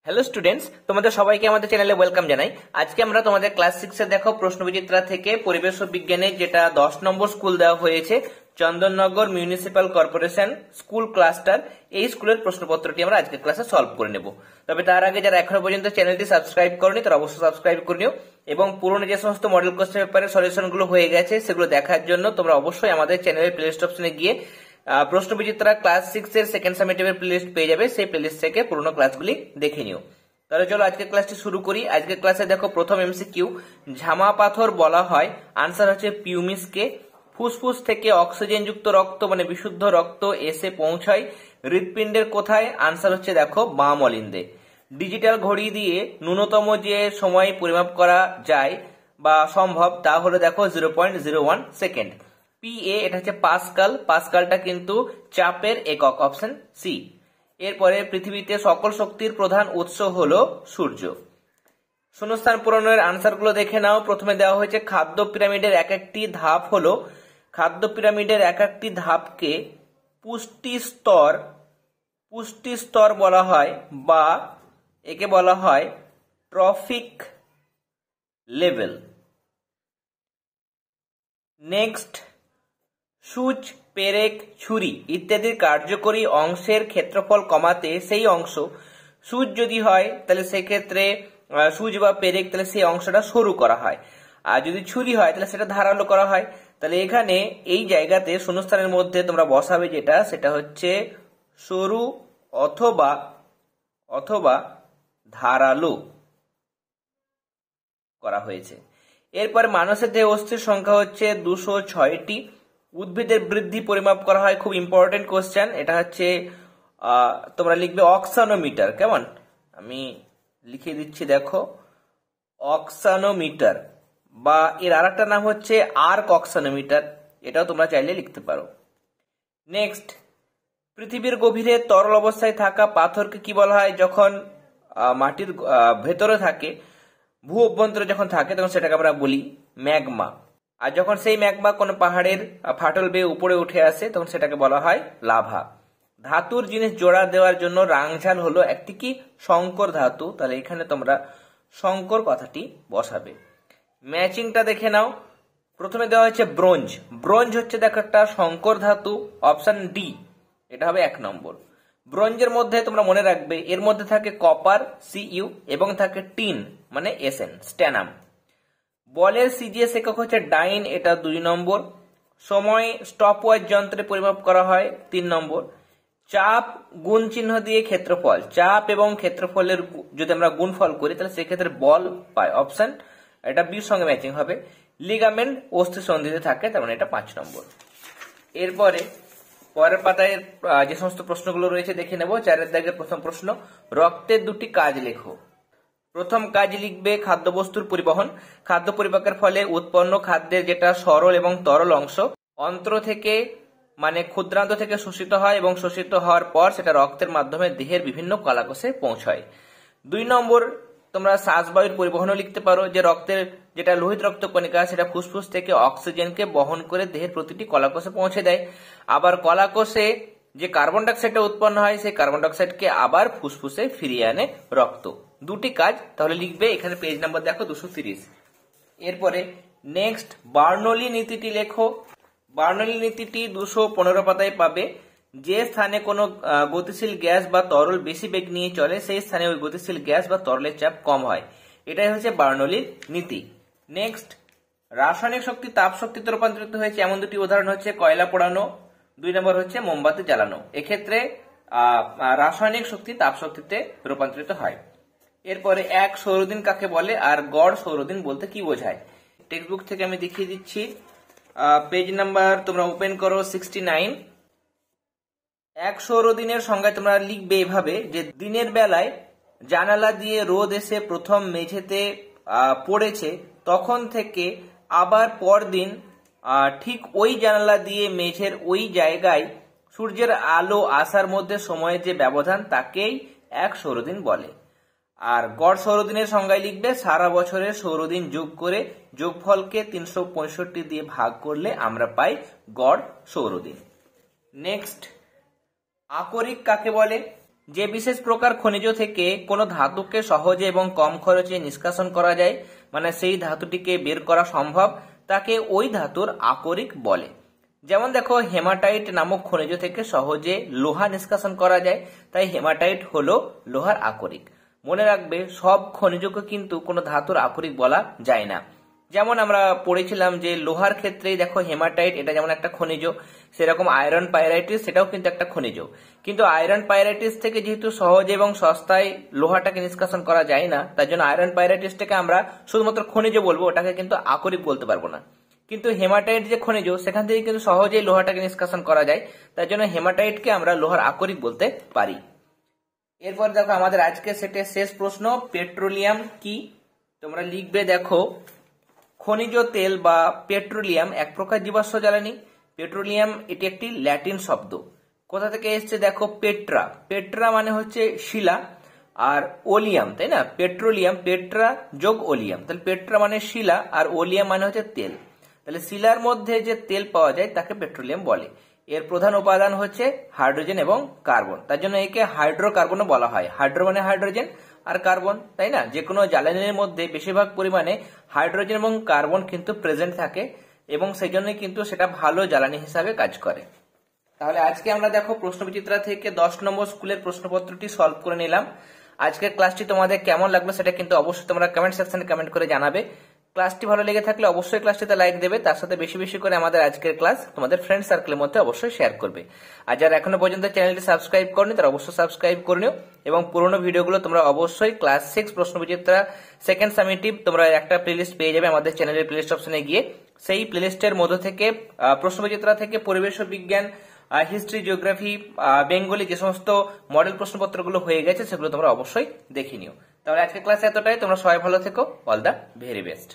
Hello students, তোমাদের সবাইকে আমাদের চ্যানেলে ওয়েলকাম জানাই। আজকে আমরা তোমাদের ক্লাস 6 এ দেখো প্রশ্নবিচিত্রা থেকে পরিবেশ ও বিজ্ঞানের যেটা 10 নম্বর স্কুল দেওয়া হয়েছে, Chandannagar municipal corporation school cluster, এই স্কুলের প্রশ্নপত্রটি আমরা আজকের ক্লাসে সলভ করে নেব। তবে তার আগে যারা এখনো পর্যন্ত চ্যানেলটি সাবস্ক্রাইব করনি তারা অবশ্যই সাবস্ক্রাইব করে নিও, এবং পুরনো যে সমস্ত মডেল কোশ্চেন পেপারের সলিউশনগুলো হয়ে গেছে সেগুলো দেখার জন্য তোমরা অবশ্যই আমাদের চ্যানেলের প্লেলিস্ট অপশনে গিয়ে প্রশ্নবিচিত্রা ক্লাস 6 এর সেকেন্ড সামেটিভের প্লেলিস্ট পেয়ে যাবে। সেই প্লেলিস্ট থেকে পুরনো ক্লাসগুলি দেখে নিও। তাহলে চলো আজকের ক্লাসটি শুরু করি। আজকের ক্লাসে দেখো প্রথম এমসিকিউ, ঝামা পাথর বলা হয়, আনসার হচ্ছে পিউমিসকে। ফুসফুস থেকে অক্সিজেন যুক্ত রক্ত মানে বিশুদ্ধ রক্ত এসে পৌঁছায় হৃৎপিণ্ডের কোথায়, আনসার হচ্ছে দেখো বাম অলিন্দে। ডিজিটাল ঘড়ি দিয়ে ন্যূনতম যে সময় পরিমাপ করা যায় বা সম্ভব তা হলো দেখো 0.01 সেকেন্ড। পিএ এটা হচ্ছে পাস্কাল, পাস্কালটা কিন্তু চাপের একক, অপশন সি। এরপরে পৃথিবীতে সকল শক্তির প্রধান উৎস হলো সূর্য। শূন্যস্থান পূরণের আনসারগুলো দেখে নাও। প্রথমে দেওয়া হয়েছে খাদ্য পিরামিডের এক একটি ধাপ হলো, খাদ্য পিরামিডের এক একটি ধাপকে পুষ্টি স্তর বলা হয় বা একে বলা হয় ট্রফিক লেভেল। নেক্সট, সূচ, পেরেক, ছুরি ইত্যাদির কার্যকরী অংশের ক্ষেত্রফল কমাতে সেই অংশ, সূচ যদি হয় তাহলে সেক্ষেত্রে সূচ বা পেরেক তাহলে সেই অংশটা সরু করা হয়, আর যদি ছুরি হয় তাহলে সেটা ধারালো করা হয়। তাহলে এখানে এই জায়গাতে শূন্যস্থানের মধ্যে তোমরা বসাবে যেটা, সেটা হচ্ছে সরু অথবা ধারালো করা হয়েছে। এরপরে মানুষের দেহে অস্থির সংখ্যা হচ্ছে 206টি। উদ্ভিদের বৃদ্ধি পরিমাপ করা হয়, খুব ইম্পর্টেন্ট কোশ্চেন। এটা হচ্ছে তোমরা লিখবে অক্সানোমিটার। কেমন, আমি লিখে দিচ্ছি দেখো, অক্সানোমিটার, বা এর আরেকটা নাম হচ্ছে আর্ক অক্সানোমিটার, এটাও তোমরা চাইলে লিখতে পারো। নেক্সট, পৃথিবীর গভীরে তরল অবস্থায় থাকা পাথরকে কি বলা হয়? যখন মাটির ভেতরে থাকে, ভূ অভ্যন্তরে যখন থাকে তখন সেটাকে আমরা বলি ম্যাগমা। আর যখন সেই ম্যাগমা কোনো পাহাড়ের ফাটল বেয়ে উপরে উঠে আসে তখন সেটাকে বলা হয় লাভা। ধাতুর জিনিস জোড়া দেওয়ার জন্য রাংঝাল হলো একটি কি সংকর ধাতু, তাহলে এখানে তোমরা সংকর কথাটি বসাবে। ম্যাচিংটা দেখে নাও। প্রথমে দেওয়া হচ্ছে ব্রোঞ্জ। ব্রোঞ্জ হচ্ছে দেখো একটা সংকর ধাতু, অপশন ডি, এটা হবে 1 নম্বর। ব্রোঞ্জের মধ্যে তোমরা মনে রাখবে এর মধ্যে থাকে কপার সিইউ এবং থাকে টিন মানে এসএন স্ট্যানাম। বলের সিজিএস একক হচ্ছে ডাইন, এটা 2 নম্বর। সময় স্টপওয়াচ যন্ত্রে পরিমাপ করা হয় 3 নম্বর। চাপ গুণ চিহ্ন দিয়ে ক্ষেত্রফল, চাপ এবং ক্ষেত্রফলের যদি আমরা গুণফল করি তাহলে সেক্ষেত্রে বল পাই, অপশন এটা বির সঙ্গে ম্যাচিং হবে। লিগামেন্ট অস্থি সন্ধিতে থাকে, তার মানে এটা 5 নম্বর। এরপরে পরের পাতায় যে সমস্ত প্রশ্নগুলো রয়েছে দেখে নেব। 4 দাগের প্রথম প্রশ্ন, রক্তের 2টি কাজ লেখো। প্রথম কাজ লিখবে খাদ্যবস্তুর পরিবহন। খাদ্য পরিপাকের ফলে উৎপন্ন খাদ্যের যেটা সরল এবং তরল অংশ অন্ত্র থেকে মানে ক্ষুদ্রান্ত থেকে শোষিত হয় এবং শোষিত হওয়ার পর সেটা রক্তের মাধ্যমে দেহের বিভিন্ন কলাকোষে পৌঁছায়। 2 নম্বর, তোমরা শ্বাসবায়ুর পরিবহনও লিখতে পারো, যে রক্তের যেটা লোহিত রক্ত কণিকা সেটা ফুসফুস থেকে অক্সিজেনকে বহন করে দেহের প্রতিটি কলাকোষে পৌঁছে দেয়। আবার কলাকোষে যে কার্বন ডাইঅক্সাইডটা উৎপন্ন হয় সেই কার্বন ডাইঅক্সাইডকে আবার ফুসফুসে ফিরিয়ে আনে রক্ত। 2টি কাজ, তাহলে লিখবে এখানে পেজ নাম্বার দেখো 230। এরপরে নেক্সট, বার্নৌলি নীতিটি লেখো। বার্নৌলি নীতিটি 215 পাতায় পাবে। যে স্থানে কোনো গতিশীল গ্যাস বা তরল বেশি বেগ নিয়ে চলে সেই স্থানে ওই গতিশীল গ্যাস বা তরলের চাপ কম হয়, এটাই হচ্ছে বার্নৌলির নীতি। নেক্সট, রাসায়নিক শক্তি তাপ শক্তিতে রূপান্তরিত হয়েছে এমন 2টি উদাহরণ হচ্ছে কয়লা পোড়ানো, 2 নম্বর হচ্ছে মোমবাতি জ্বালানো। এক্ষেত্রে রাসায়নিক শক্তি তাপ শক্তিতে রূপান্তরিত হয়। এরপরে এক সৌরদিন কাকে বলে আর গড় সৌরদিন বলতে কি বোঝায়? টেক্সট বুক থেকে আমি দেখিয়ে দিচ্ছি, পেজ নাম্বার তোমরা ওপেন করো 69। এক সৌরদিনের সংজ্ঞা তোমরা লিখবে এভাবে, যে দিনের বেলায় জানালা দিয়ে রোদ এসে প্রথম মেঝেতে পড়েছে তখন থেকে আবার পরদিন ঠিক ওই জানালা দিয়ে মেঝের ওই জায়গায় সূর্যের আলো আসার মধ্যে সময়ের যে ব্যবধান তাকেই এক সৌরদিন বলে। আর গড় সৌরদিনের সংজ্ঞায় লিখবে সারা বছরের সৌরদিন যোগ করে যোগফলকে 365 দিয়ে ভাগ করলে আমরা পাই গড় সৌরদিন। নেক্সট, আকরিক কাকে বলে? যে বিশেষ প্রকার খনিজ থেকে কোনো ধাতুকে সহজে এবং কম খরচে নিষ্কাশন করা যায়, মানে সেই ধাতুটিকে বের করা সম্ভব, তাকে ওই ধাতুর আকরিক বলে। যেমন দেখো, হেমাটাইট নামক খনিজ থেকে সহজে লোহা নিষ্কাশন করা যায়, তাই হেমাটাইট হলো লোহার আকরিক। মনে রাখবে, সব খনিজকে কিন্তু কোনো ধাতুর আকরিক বলা যায় না। যেমন আমরা পড়েছিলাম যে লোহার ক্ষেত্রে দেখো হেমাটাইট এটা যেমন একটা খনিজ, সেরকম আয়রন পাইরাইটিস সেটাও কিন্তু একটা খনিজ। কিন্তু আয়রন পাইরাইটিস থেকে যেহেতু সহজে এবং সস্তায় লোহাটাকে নিষ্কাশন করা যায় না, তার জন্য আয়রন পাইরাইটিসটাকে আমরা শুধুমাত্র খনিজ বলবো, ওটাকে কিন্তু আকরিক বলতে পারবো না। কিন্তু হেমাটাইট যে খনিজ, সেখান থেকে কিন্তু সহজেই লোহাটাকে নিষ্কাশন করা যায়, তার জন্য হেমাটাইটকে আমরা লোহার আকরিক বলতে পারি। এরপর দেখো আমাদের আজকে সেটের শেষ প্রশ্ন, পেট্রোলিয়াম কি? তোমরা লিখবে, দেখো, খনিজ তেল বা পেট্রোলিয়াম এক প্রকার জীবাশ্ম জ্বালানি। পেট্রোলিয়াম এটি একটি ল্যাটিন শব্দ। কোথা থেকে এসছে দেখো, পেট্রা। পেট্রা মানে হচ্ছে শিলা, আর ওলিয়াম, তাই না? পেট্রোলিয়াম, পেট্রা যোগ ওলিয়াম, তাহলে পেট্রা মানে শিলা আর ওলিয়াম মানে হচ্ছে তেল। তাহলে শিলার মধ্যে যে তেল পাওয়া যায় তাকে পেট্রোলিয়াম বলে। এর প্রধান উপাদান হচ্ছে হাইড্রোজেন এবং কার্বন, তার জন্য একে হাইড্রোকার্বনও বলা হয়। হাইড্রো মানে হাইড্রোজেন আর কার্বন, তাই না? যে কোনো জ্বালানির মধ্যে বেশিরভাগ পরিমাণে হাইড্রোজেন এবং কার্বন কিন্তু প্রেজেন্ট থাকে, এবং সেই জন্যই কিন্তু সেটা ভালো জ্বালানি হিসাবে কাজ করে। তাহলে আজকে আমরা দেখো প্রশ্নবিচিত্রা থেকে 10 নম্বর স্কুলের প্রশ্নপত্রটি সলভ করে নিলাম। আজকের ক্লাসটি তোমাদের কেমন লাগলো সেটা কিন্তু অবশ্যই তোমরা কমেন্ট সেকশনে কমেন্ট করে জানাবে। ক্লাসটি ভালো লেগে থাকলে অবশ্যই ক্লাসটিতে লাইক দেবে, তার সাথে বেশি বেশি করে আমাদের আজকের ক্লাস তোমাদের ফ্রেন্ড সার্কেলের মধ্যে অবশ্যই শেয়ার করবে। আর যারা এখনো পর্যন্ত চ্যানেলটি সাবস্ক্রাইব করনি তারা অবশ্যই সাবস্ক্রাইব করে নিও, এবং পুরোনো ভিডিওগুলো তোমরা অবশ্যই ক্লাস 6 প্রশ্নবিচিত্রা সেকেন্ড সামেটিভ তোমরা একটা প্লেলিস্ট পেয়ে যাবে আমাদের চ্যানেলের প্লেলিস্ট অপশনে গিয়ে। সেই প্লেলিস্টের মধ্যে থেকে প্রশ্নবিচিত্রা থেকে পরিবেশ বিজ্ঞান, হিস্ট্রি, জিওগ্রাফি, বেঙ্গলি যে সমস্ত মডেল প্রশ্নপত্রগুলো হয়ে গেছে সেগুলো তোমরা অবশ্যই দেখে নিও। তাহলে আজকের ক্লাসে এতটাই। তোমরা সবাই ভালো থেকো। All the very best.